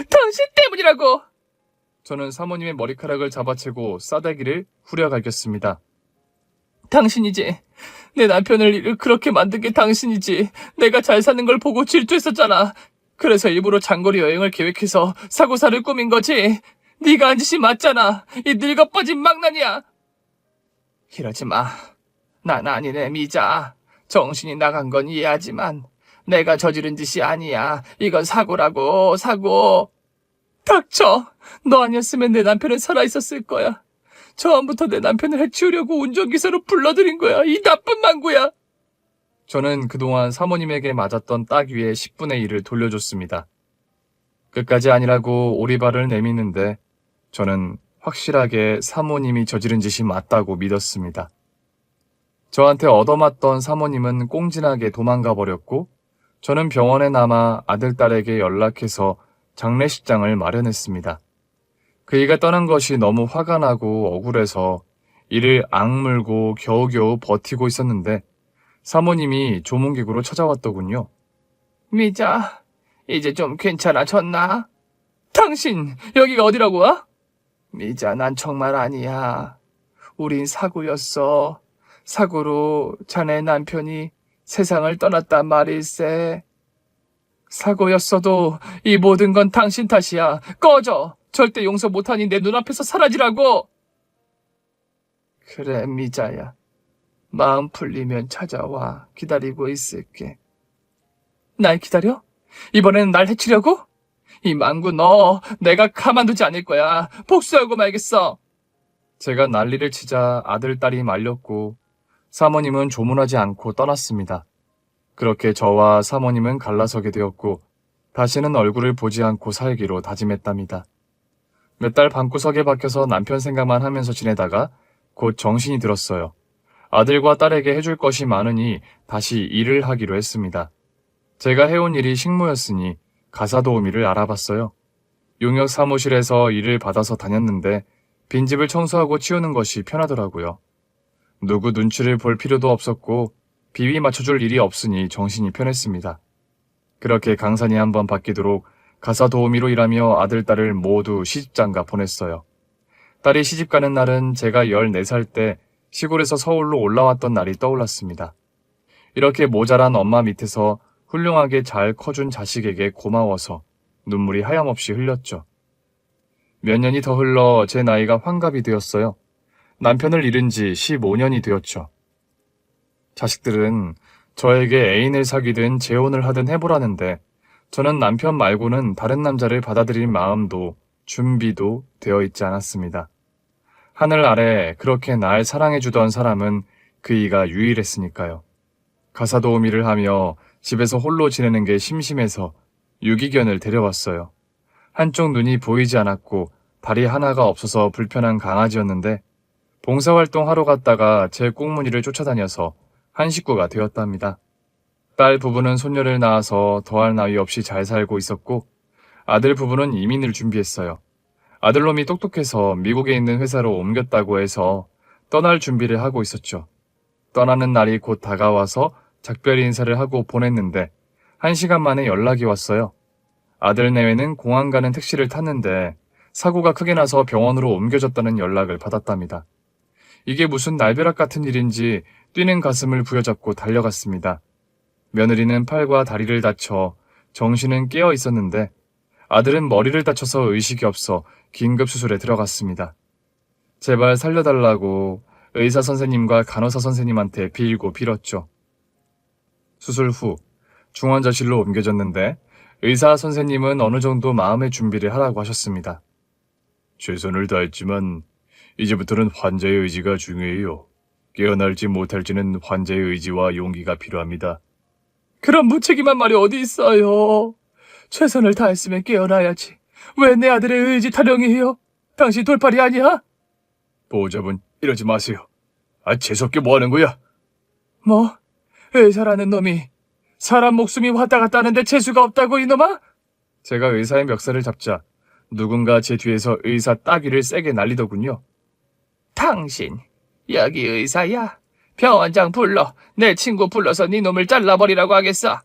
당신 때문이라고! 저는 사모님의 머리카락을 잡아채고 싸대기를 후려갈겼습니다. 당신이지. 내 남편을 그렇게 만든 게 당신이지. 내가 잘 사는 걸 보고 질투했었잖아. 그래서 일부러 장거리 여행을 계획해서 사고사를 꾸민 거지. 네가 한 짓이 맞잖아. 이 늙어빠진 망나니야. 이러지 마. 난 아니네, 미자. 정신이 나간 건 이해하지만 내가 저지른 짓이 아니야. 이건 사고라고, 사고. 닥쳐. 너 아니었으면 내 남편은 살아있었을 거야. 처음부터 내 남편을 해치우려고 운전기사로 불러들인 거야. 이 나쁜 망구야. 저는 그동안 사모님에게 맞았던 따귀의 10분의 1을 돌려줬습니다. 끝까지 아니라고 오리발을 내미는데 저는 확실하게 사모님이 저지른 짓이 맞다고 믿었습니다. 저한테 얻어맞던 사모님은 꽁진하게 도망가 버렸고 저는 병원에 남아 아들딸에게 연락해서 장례식장을 마련했습니다. 그이가 떠난 것이 너무 화가 나고 억울해서 이를 악물고 겨우겨우 버티고 있었는데 사모님이 조문객으로 찾아왔더군요. 미자, 이제 좀 괜찮아졌나? 당신, 여기가 어디라고 와? 미자, 난 정말 아니야. 우린 사고였어. 사고로 자네 남편이 세상을 떠났단 말일세. 사고였어도 이 모든 건 당신 탓이야. 꺼져. 절대 용서 못하니 내 눈앞에서 사라지라고. 그래, 미자야. 마음 풀리면 찾아와. 기다리고 있을게. 날 기다려? 이번에는 날 해치려고? 이 망구 너 내가 가만두지 않을 거야. 복수하고 말겠어. 제가 난리를 치자 아들, 딸이 말렸고 사모님은 조문하지 않고 떠났습니다. 그렇게 저와 사모님은 갈라서게 되었고 다시는 얼굴을 보지 않고 살기로 다짐했답니다. 몇 달 방구석에 박혀서 남편 생각만 하면서 지내다가 곧 정신이 들었어요. 아들과 딸에게 해줄 것이 많으니 다시 일을 하기로 했습니다. 제가 해온 일이 식모였으니 가사 도우미를 알아봤어요. 용역 사무실에서 일을 받아서 다녔는데 빈집을 청소하고 치우는 것이 편하더라고요. 누구 눈치를 볼 필요도 없었고 비위 맞춰줄 일이 없으니 정신이 편했습니다. 그렇게 강산이 한번 바뀌도록 가사 도우미로 일하며 아들, 딸을 모두 시집장가 보냈어요. 딸이 시집가는 날은 제가 14살 때 시골에서 서울로 올라왔던 날이 떠올랐습니다. 이렇게 모자란 엄마 밑에서 훌륭하게 잘 커준 자식에게 고마워서 눈물이 하염없이 흘렸죠. 몇 년이 더 흘러 제 나이가 환갑이 되었어요. 남편을 잃은 지 15년이 되었죠. 자식들은 저에게 애인을 사귀든 재혼을 하든 해보라는데 저는 남편 말고는 다른 남자를 받아들일 마음도 준비도 되어 있지 않았습니다. 하늘 아래 그렇게 날 사랑해주던 사람은 그이가 유일했으니까요. 가사 도우미를 하며 집에서 홀로 지내는 게 심심해서 유기견을 데려왔어요. 한쪽 눈이 보이지 않았고 다리 하나가 없어서 불편한 강아지였는데 봉사활동 하러 갔다가 제 꽁무니를 쫓아다녀서 한 식구가 되었답니다. 딸 부부는 손녀를 낳아서 더할 나위 없이 잘 살고 있었고 아들 부부는 이민을 준비했어요. 아들놈이 똑똑해서 미국에 있는 회사로 옮겼다고 해서 떠날 준비를 하고 있었죠. 떠나는 날이 곧 다가와서 작별 인사를 하고 보냈는데 1시간 만에 연락이 왔어요. 아들 내외는 공항 가는 택시를 탔는데 사고가 크게 나서 병원으로 옮겨졌다는 연락을 받았답니다. 이게 무슨 날벼락 같은 일인지 뛰는 가슴을 부여잡고 달려갔습니다. 며느리는 팔과 다리를 다쳐 정신은 깨어 있었는데 아들은 머리를 다쳐서 의식이 없어 긴급 수술에 들어갔습니다. 제발 살려달라고 의사 선생님과 간호사 선생님한테 빌고 빌었죠. 수술 후 중환자실로 옮겨졌는데 의사 선생님은 어느 정도 마음의 준비를 하라고 하셨습니다. 최선을 다했지만 이제부터는 환자의 의지가 중요해요. 깨어날지 못할지는 환자의 의지와 용기가 필요합니다. 그런 무책임한 말이 어디 있어요. 최선을 다했으면 깨어나야지. 왜 내 아들의 의지 타령이에요? 당신 돌팔이 아니야? 보호자분, 이러지 마세요. 재수없게 뭐 하는 거야? 뭐? 의사라는 놈이 사람 목숨이 왔다 갔다 하는데 재수가 없다고 이놈아? 제가 의사의 멱살을 잡자 누군가 제 뒤에서 의사 따귀를 세게 날리더군요. 당신 여기 의사야? 병원장 불러. 내 친구 불러서 네 놈을 잘라버리라고 하겠어.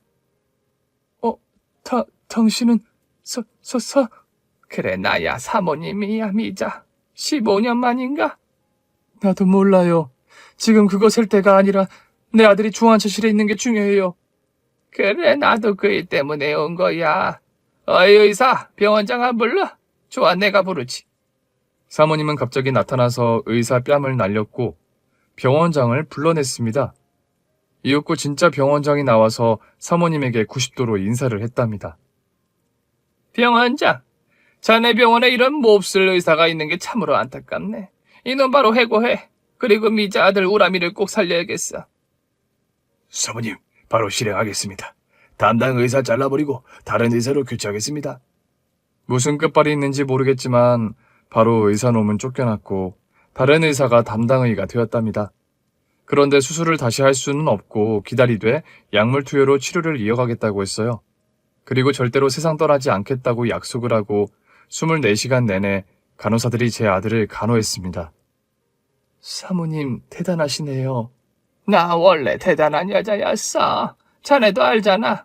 당신은 그래 나야 사모님이야 미자. 15년 만인가? 나도 몰라요. 지금 그거 셀 때가 아니라 내 아들이 중환자실에 있는 게 중요해요. 그래 나도 그 일 때문에 온 거야. 어이 의사 병원장 안 불러? 좋아 내가 부르지. 사모님은 갑자기 나타나서 의사 뺨을 날렸고 병원장을 불러냈습니다. 이윽고 진짜 병원장이 나와서 사모님에게 90도로 인사를 했답니다. 병원장, 자네 병원에 이런 몹쓸 의사가 있는 게 참으로 안타깝네. 이놈 바로 해고해. 그리고 미자 아들 우람이를 꼭 살려야겠어. 사모님, 바로 실행하겠습니다. 담당 의사 잘라버리고 다른 의사로 교체하겠습니다. 무슨 끝발이 있는지 모르겠지만 바로 의사놈은 쫓겨났고 다른 의사가 담당의가 되었답니다. 그런데 수술을 다시 할 수는 없고 기다리되 약물 투여로 치료를 이어가겠다고 했어요. 그리고 절대로 세상 떠나지 않겠다고 약속을 하고 24시간 내내 간호사들이 제 아들을 간호했습니다. 사모님 대단하시네요. 나 원래 대단한 여자였어. 자네도 알잖아.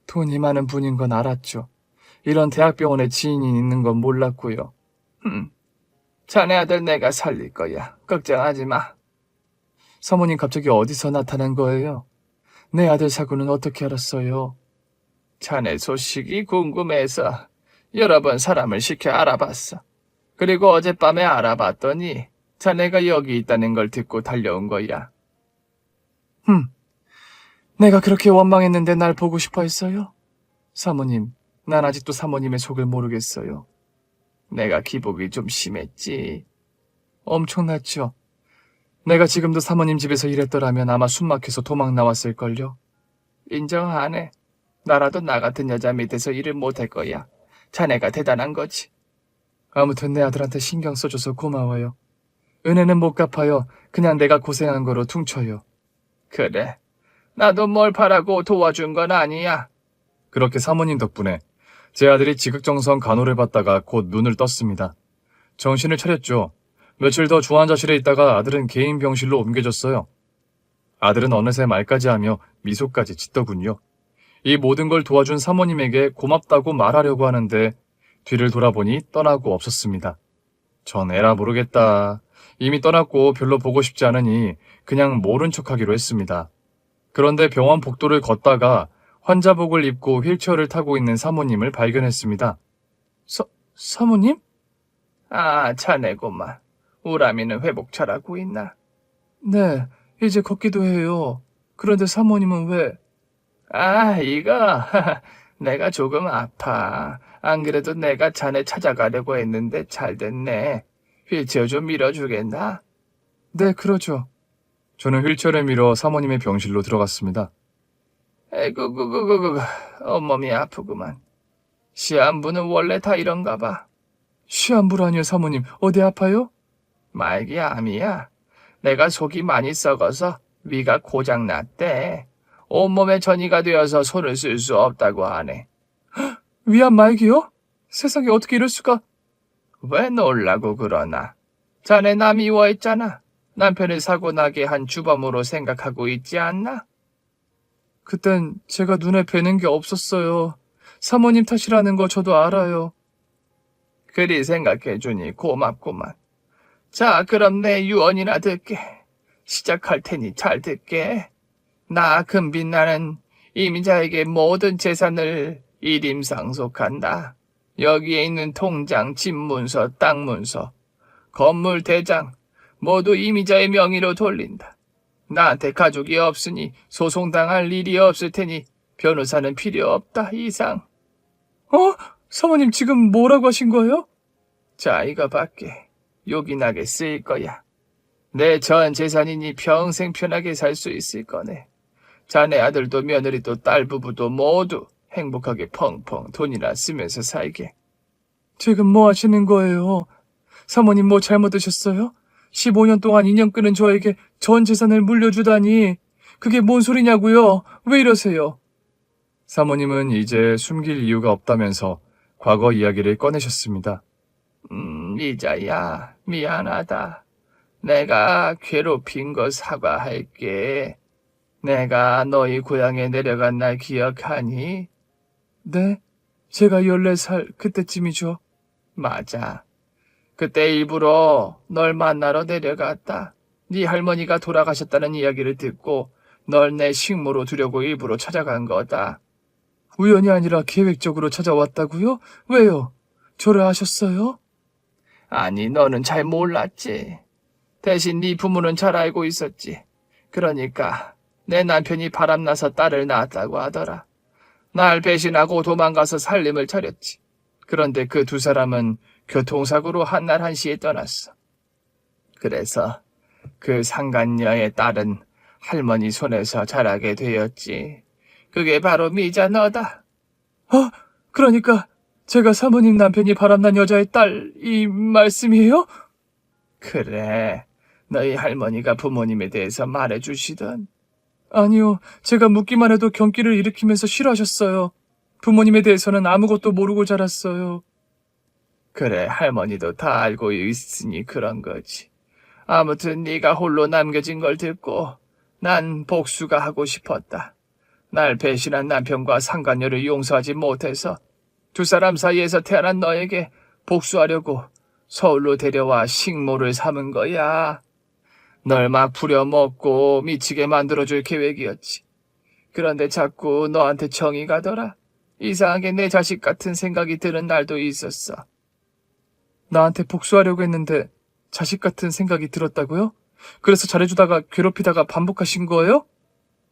돈이 많은 분인 건 알았죠. 이런 대학병원에 지인이 있는 건 몰랐고요. 자네 아들 내가 살릴 거야. 걱정하지 마. 사모님 갑자기 어디서 나타난 거예요? 내 아들 사고는 어떻게 알았어요? 자네 소식이 궁금해서 여러 번 사람을 시켜 알아봤어. 그리고 어젯밤에 알아봤더니 자네가 여기 있다는 걸 듣고 달려온 거야. 내가 그렇게 원망했는데 날 보고 싶어 했어요? 사모님, 난 아직도 사모님의 속을 모르겠어요. 내가 기복이 좀 심했지. 엄청났죠? 내가 지금도 사모님 집에서 일했더라면 아마 숨막혀서 도망 나왔을걸요? 인정 안 해. 나라도 나 같은 여자 밑에서 일을 못할 거야. 자네가 대단한 거지. 아무튼 내 아들한테 신경 써줘서 고마워요. 은혜는 못 갚아요. 그냥 내가 고생한 거로 퉁쳐요. 그래. 나도 뭘 바라고 도와준 건 아니야. 그렇게 사모님 덕분에 제 아들이 지극정성 간호를 받다가 곧 눈을 떴습니다. 정신을 차렸죠. 며칠 더 중환자실에 있다가 아들은 개인 병실로 옮겨졌어요. 아들은 어느새 말까지 하며 미소까지 짓더군요. 이 모든 걸 도와준 사모님에게 고맙다고 말하려고 하는데 뒤를 돌아보니 떠나고 없었습니다. 전 에라 모르겠다. 이미 떠났고 별로 보고 싶지 않으니 그냥 모른 척하기로 했습니다. 그런데 병원 복도를 걷다가 환자복을 입고 휠체어를 타고 있는 사모님을 발견했습니다. 사모님? 아, 자네구만. 우람이는 회복 잘하고 있나? 네, 이제 걷기도 해요. 그런데 사모님은 왜? 아, 이거 내가 조금 아파. 안 그래도 내가 자네 찾아가려고 했는데 잘 됐네. 휠체어 좀 밀어주겠나? 네, 그러죠. 저는 휠체어를 밀어 사모님의 병실로 들어갔습니다. 에이구, 온몸이 아프구만. 시한부는 원래 다 이런가 봐. 시한부라니요, 사모님. 어디 아파요? 말기 암이야. 내가 속이 많이 썩어서 위가 고장났대. 온몸에 전이가 되어서 손을 쓸 수 없다고 하네. 위암 말기요? 세상에 어떻게 이럴 수가? 왜 놀라고 그러나? 자네 나 미워했잖아. 남편을 사고 나게 한 주범으로 생각하고 있지 않나? 그땐 제가 눈에 뵈는 게 없었어요. 사모님 탓이라는 거 저도 알아요. 그리 생각해주니 고맙구만. 자, 그럼 내 유언이나 듣게. 시작할 테니 잘 듣게. 나 금빛나는 이민자에게 모든 재산을 일임상속한다. 여기에 있는 통장, 집 문서, 땅 문서, 건물 대장 모두 이미자의 명의로 돌린다. 나한테 가족이 없으니 소송당할 일이 없을 테니 변호사는 필요 없다, 이상. 사모님 지금 뭐라고 하신 거예요? 자, 이거 밖에 요긴하게 쓰일 거야. 내 전 재산이니 평생 편하게 살 수 있을 거네. 자네 아들도 며느리도 딸 부부도 모두 행복하게 펑펑 돈이나 쓰면서 살게. 지금 뭐 하시는 거예요? 사모님 뭐 잘못하셨어요? 15년 동안 인연 끄는 저에게 전 재산을 물려주다니. 그게 뭔 소리냐고요? 왜 이러세요? 사모님은 이제 숨길 이유가 없다면서 과거 이야기를 꺼내셨습니다. 미자야, 미안하다. 내가 괴롭힌 거 사과할게. 내가 너희 고향에 내려간 날 기억하니? 네, 제가 14살 그때쯤이죠. 맞아. 그때 일부러 널 만나러 내려갔다. 네 할머니가 돌아가셨다는 이야기를 듣고 널 내 식모로 두려고 일부러 찾아간 거다. 우연이 아니라 계획적으로 찾아왔다고요? 왜요? 저를 아셨어요? 아니, 너는 잘 몰랐지. 대신 네 부모는 잘 알고 있었지. 그러니까 내 남편이 바람나서 딸을 낳았다고 하더라. 날 배신하고 도망가서 살림을 차렸지. 그런데 그 두 사람은 교통사고로 한날 한시에 떠났어. 그래서 그 상간녀의 딸은 할머니 손에서 자라게 되었지. 그게 바로 미자 너다. 그러니까 제가 사모님 남편이 바람난 여자의 딸, 이 말씀이에요? 그래. 너희 할머니가 부모님에 대해서 말해주시던. 아니요. 제가 묻기만 해도 경기를 일으키면서 싫어하셨어요. 부모님에 대해서는 아무것도 모르고 자랐어요. 그래, 할머니도 다 알고 있으니 그런 거지. 아무튼 네가 홀로 남겨진 걸 듣고 난 복수가 하고 싶었다. 날 배신한 남편과 상간녀를 용서하지 못해서 두 사람 사이에서 태어난 너에게 복수하려고 서울로 데려와 식모를 삼은 거야. 널 막 부려먹고 미치게 만들어줄 계획이었지. 그런데 자꾸 너한테 정이 가더라. 이상하게 내 자식 같은 생각이 드는 날도 있었어. 나한테 복수하려고 했는데 자식 같은 생각이 들었다고요? 그래서 잘해주다가 괴롭히다가 반복하신 거예요?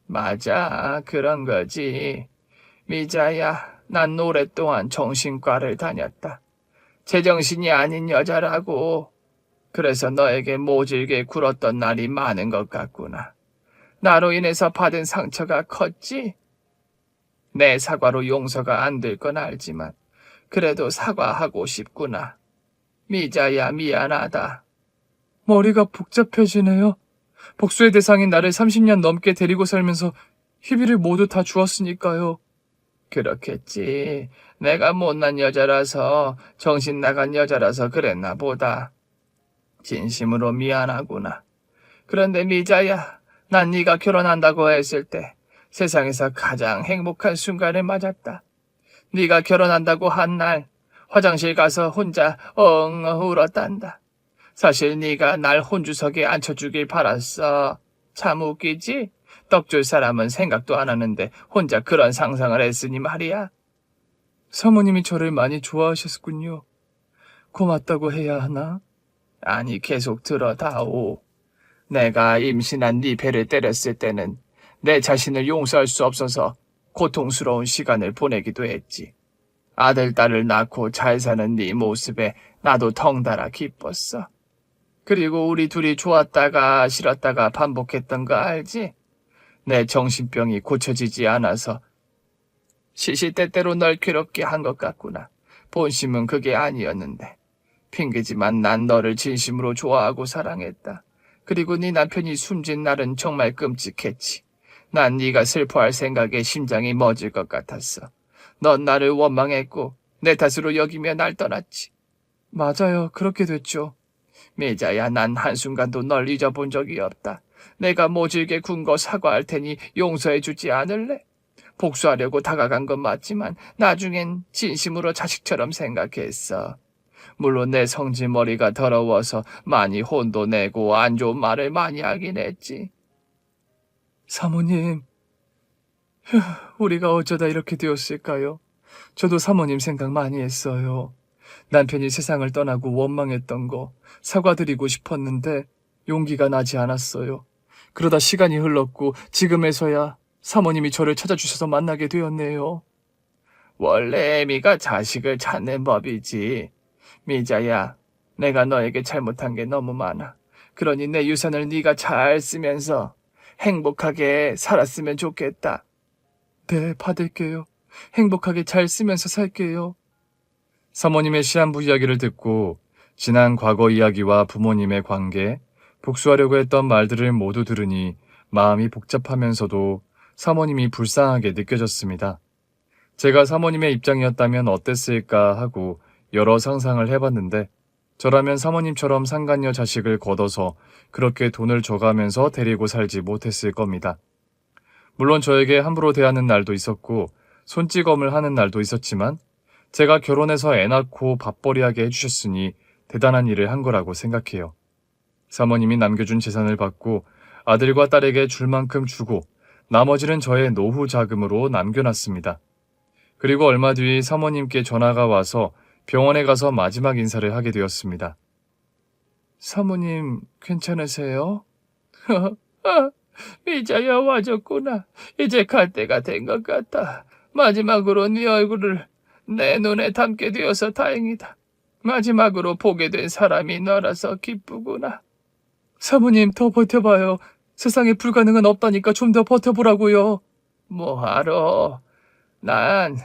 맞아, 그런 거지. 미자야, 난 오랫동안 정신과를 다녔다. 제정신이 아닌 여자라고. 그래서 너에게 모질게 굴었던 날이 많은 것 같구나. 나로 인해서 받은 상처가 컸지? 내 사과로 용서가 안 될 건 알지만 그래도 사과하고 싶구나. 미자야, 미안하다. 머리가 복잡해지네요. 복수의 대상인 나를 30년 넘게 데리고 살면서 희비를 모두 다 주었으니까요. 그렇겠지. 내가 못난 여자라서, 정신 나간 여자라서 그랬나 보다. 진심으로 미안하구나. 그런데 미자야, 난 네가 결혼한다고 했을 때 세상에서 가장 행복한 순간을 맞았다. 네가 결혼한다고 한 날 화장실 가서 혼자 울었단다. 사실 네가 날 혼주석에 앉혀주길 바랐어. 참 웃기지? 떡 줄 사람은 생각도 안 하는데 혼자 그런 상상을 했으니 말이야. 사모님이 저를 많이 좋아하셨군요. 고맙다고 해야 하나? 아니, 계속 들어다오. 내가 임신한 네 배를 때렸을 때는 내 자신을 용서할 수 없어서 고통스러운 시간을 보내기도 했지. 아들, 딸을 낳고 잘 사는 네 모습에 나도 덩달아 기뻤어. 그리고 우리 둘이 좋았다가 싫었다가 반복했던 거 알지? 내 정신병이 고쳐지지 않아서 시시때때로 널 괴롭게 한 것 같구나. 본심은 그게 아니었는데. 핑계지만 난 너를 진심으로 좋아하고 사랑했다. 그리고 네 남편이 숨진 날은 정말 끔찍했지. 난 네가 슬퍼할 생각에 심장이 멎을 것 같았어. 넌 나를 원망했고 내 탓으로 여기며 날 떠났지. 맞아요. 그렇게 됐죠. 미자야, 난 한순간도 널 잊어본 적이 없다. 내가 모질게 군 거 사과할 테니 용서해주지 않을래? 복수하려고 다가간 건 맞지만 나중엔 진심으로 자식처럼 생각했어. 물론 내 성질머리가 더러워서 많이 혼도 내고 안 좋은 말을 많이 하긴 했지. 사모님, 우리가 어쩌다 이렇게 되었을까요? 저도 사모님 생각 많이 했어요. 남편이 세상을 떠나고 원망했던 거 사과드리고 싶었는데 용기가 나지 않았어요. 그러다 시간이 흘렀고 지금에서야 사모님이 저를 찾아주셔서 만나게 되었네요. 원래 애미가 자식을 찾는 법이지. 미자야, 내가 너에게 잘못한 게 너무 많아. 그러니 내 유산을 네가 잘 쓰면서 행복하게 살았으면 좋겠다. 네, 받을게요. 행복하게 잘 쓰면서 살게요. 사모님의 시한부 이야기를 듣고 지난 과거 이야기와 부모님의 관계, 복수하려고 했던 말들을 모두 들으니 마음이 복잡하면서도 사모님이 불쌍하게 느껴졌습니다. 제가 사모님의 입장이었다면 어땠을까 하고 여러 상상을 해봤는데 저라면 사모님처럼 상간녀 자식을 걷어서 그렇게 돈을 줘가면서 데리고 살지 못했을 겁니다. 물론 저에게 함부로 대하는 날도 있었고 손찌검을 하는 날도 있었지만 제가 결혼해서 애 낳고 밥벌이하게 해주셨으니 대단한 일을 한 거라고 생각해요. 사모님이 남겨준 재산을 받고 아들과 딸에게 줄 만큼 주고 나머지는 저의 노후 자금으로 남겨놨습니다. 그리고 얼마 뒤 사모님께 전화가 와서 병원에 가서 마지막 인사를 하게 되었습니다. 사모님 괜찮으세요? 미자야 와줬구나. 이제 갈 때가 된 것 같다. 마지막으로 네 얼굴을 내 눈에 담게 되어서 다행이다. 마지막으로 보게 된 사람이 너라서 기쁘구나. 사모님 더 버텨봐요. 세상에 불가능은 없다니까 좀 더 버텨보라고요. 뭐하러. 난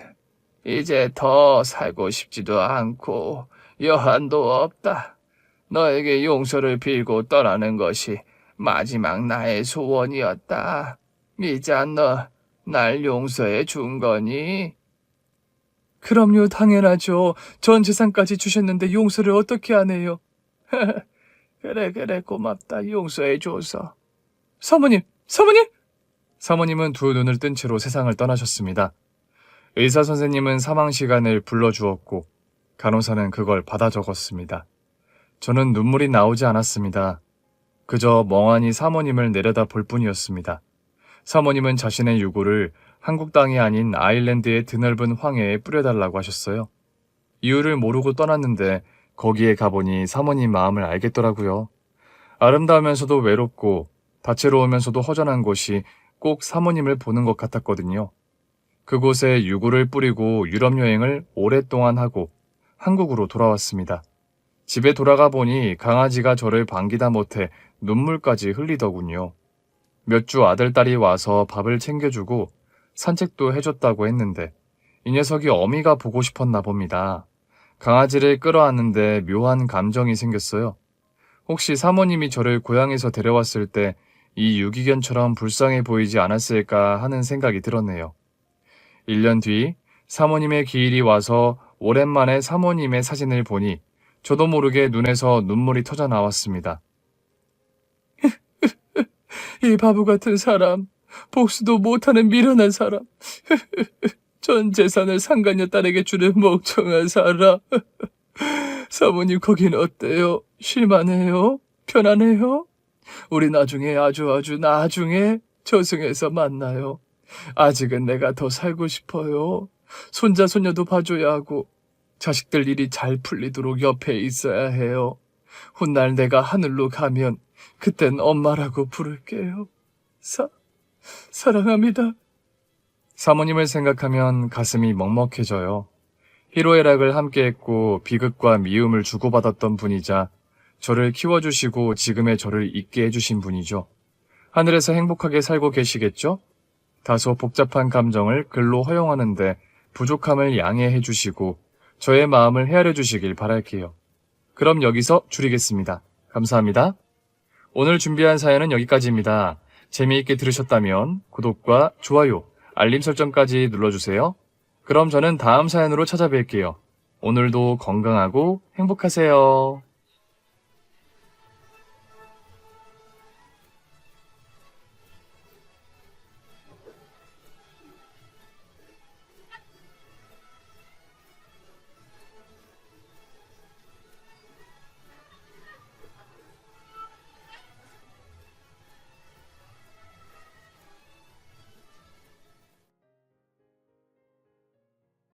이제 더 살고 싶지도 않고 여한도 없다. 너에게 용서를 빌고 떠나는 것이 마지막 나의 소원이었다. 미자, 너 날 용서해 준 거니? 그럼요, 당연하죠. 전 재산까지 주셨는데 용서를 어떻게 안 해요? 그래, 고맙다. 용서해 줘서. 사모님! 사모님은 두 눈을 뜬 채로 세상을 떠나셨습니다. 의사 선생님은 사망 시간을 불러주었고 간호사는 그걸 받아 적었습니다. 저는 눈물이 나오지 않았습니다. 그저 멍하니 사모님을 내려다 볼 뿐이었습니다. 사모님은 자신의 유골을 한국 땅이 아닌 아일랜드의 드넓은 황해에 뿌려달라고 하셨어요. 이유를 모르고 떠났는데 거기에 가보니 사모님 마음을 알겠더라고요. 아름다우면서도 외롭고 다채로우면서도 허전한 곳이 꼭 사모님을 보는 것 같았거든요. 그곳에 유골을 뿌리고 유럽 여행을 오랫동안 하고 한국으로 돌아왔습니다. 집에 돌아가 보니 강아지가 저를 반기다 못해 눈물까지 흘리더군요. 몇 주 아들딸이 와서 밥을 챙겨주고 산책도 해줬다고 했는데 이 녀석이 어미가 보고 싶었나 봅니다. 강아지를 끌어안는데 묘한 감정이 생겼어요. 혹시 사모님이 저를 고향에서 데려왔을 때 이 유기견처럼 불쌍해 보이지 않았을까 하는 생각이 들었네요. 1년 뒤 사모님의 기일이 와서 오랜만에 사모님의 사진을 보니 저도 모르게 눈에서 눈물이 터져 나왔습니다. 이 바보 같은 사람, 복수도 못하는 미련한 사람, 전 재산을 상간녀 딸에게 주는 멍청한 사람. 사모님 거긴 어때요? 쉴만해요? 편안해요? 우리 나중에 아주 나중에 저승에서 만나요. 아직은 내가 더 살고 싶어요. 손자 손녀도 봐줘야 하고 자식들 일이 잘 풀리도록 옆에 있어야 해요. 훗날 내가 하늘로 가면 그땐 엄마라고 부를게요. 사랑합니다. 사모님을 생각하면 가슴이 먹먹해져요. 희로애락을 함께했고 비극과 미움을 주고받았던 분이자 저를 키워주시고 지금의 저를 있게 해주신 분이죠. 하늘에서 행복하게 살고 계시겠죠? 다소 복잡한 감정을 글로 허용하는데 부족함을 양해해 주시고 저의 마음을 헤아려 주시길 바랄게요. 그럼 여기서 줄이겠습니다. 감사합니다. 오늘 준비한 사연은 여기까지입니다. 재미있게 들으셨다면 구독과 좋아요, 알림 설정까지 눌러주세요. 그럼 저는 다음 사연으로 찾아뵐게요. 오늘도 건강하고 행복하세요.